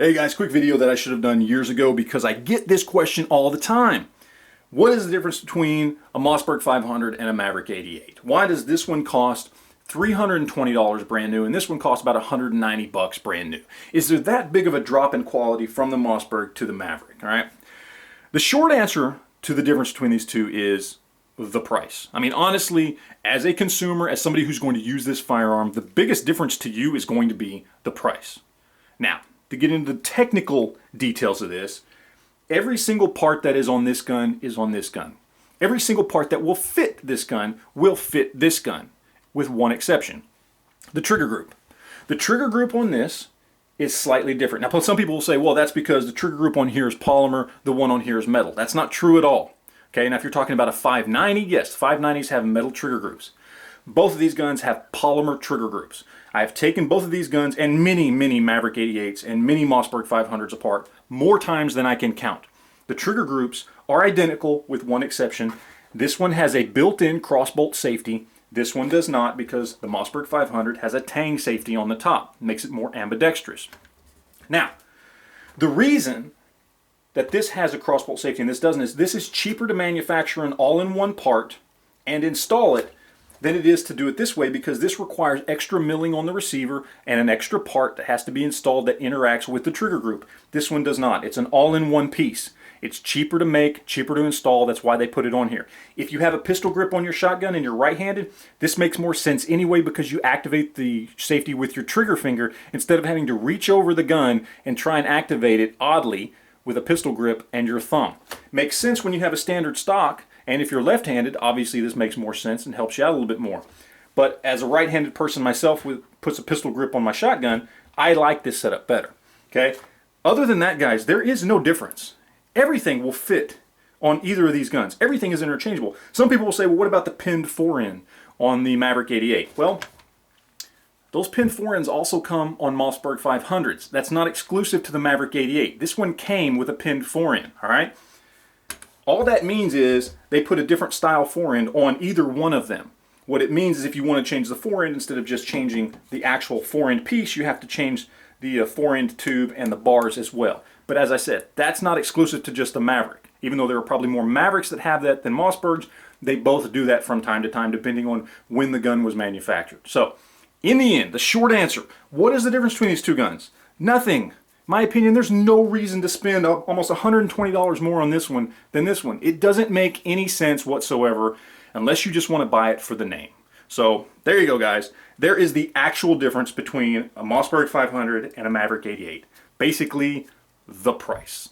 Hey guys, quick video that I should have done years ago because I get this question all the time. What is the difference between a Mossberg 500 and a Maverick 88? Why does this one cost $320 brand new and this one costs about 190 bucks brand new? Is there that big of a drop in quality from the Mossberg to the Maverick? All right. The short answer to the difference between these two is the price. I mean, honestly, as a consumer, as somebody who's going to use this firearm, the biggest difference to you is going to be the price. Now, to get into the technical details of this, every single part that is on this gun is on this gun. Every single part that will fit this gun will fit this gun, with one exception: the trigger group. The trigger group on this is slightly different. Now, some people will say, well, that's because the trigger group on here is polymer, the one on here is metal. That's not true at all. Okay, now if you're talking about a 590, yes, 590s have metal trigger groups. Both of these guns have polymer trigger groups. I've taken both of these guns and many Maverick 88s and many Mossberg 500s apart more times than I can count. The trigger groups are identical with one exception. This one has a built-in crossbolt safety. This one does not, because the Mossberg 500 has a tang safety on the top. It makes it more ambidextrous. Now, the reason that this has a crossbolt safety and this doesn't is this is cheaper to manufacture an all-in-one part and install it than it is to do it this way, because this requires extra milling on the receiver and an extra part that has to be installed that interacts with the trigger group. This one does not. It's an all-in-one piece. It's cheaper to make, cheaper to install. That's why they put it on here. If you have a pistol grip on your shotgun and you're right-handed, this makes more sense anyway, because you activate the safety with your trigger finger instead of having to reach over the gun and try and activate it oddly with a pistol grip and your thumb. Makes sense when you have a standard stock, and if you're left-handed, obviously this makes more sense and helps you out a little bit more. But as a right-handed person myself who puts a pistol grip on my shotgun, I like this setup better. Okay? Other than that, guys, there is no difference. Everything will fit on either of these guns. Everything is interchangeable. Some people will say, well, what about the pinned fore-end on the Maverick 88? Well, those pinned fore-ends also come on Mossberg 500s. That's not exclusive to the Maverick 88. This one came with a pinned fore-end, all right? All that means is they put a different style fore-end on either one of them. What it means is if you want to change the fore-end, instead of just changing the actual fore-end piece, you have to change the fore-end tube and the bars as well. But as I said, that's not exclusive to just the Maverick. Even though there are probably more Mavericks that have that than Mossbergs, they both do that from time to time depending on when the gun was manufactured. So, in the end, the short answer, what is the difference between these two guns? Nothing. In my opinion, there's no reason to spend almost $120 more on this one than this one. It doesn't make any sense whatsoever unless you just want to buy it for the name. So there you go, guys. There is the actual difference between a Mossberg 500 and a Maverick 88. Basically, the price.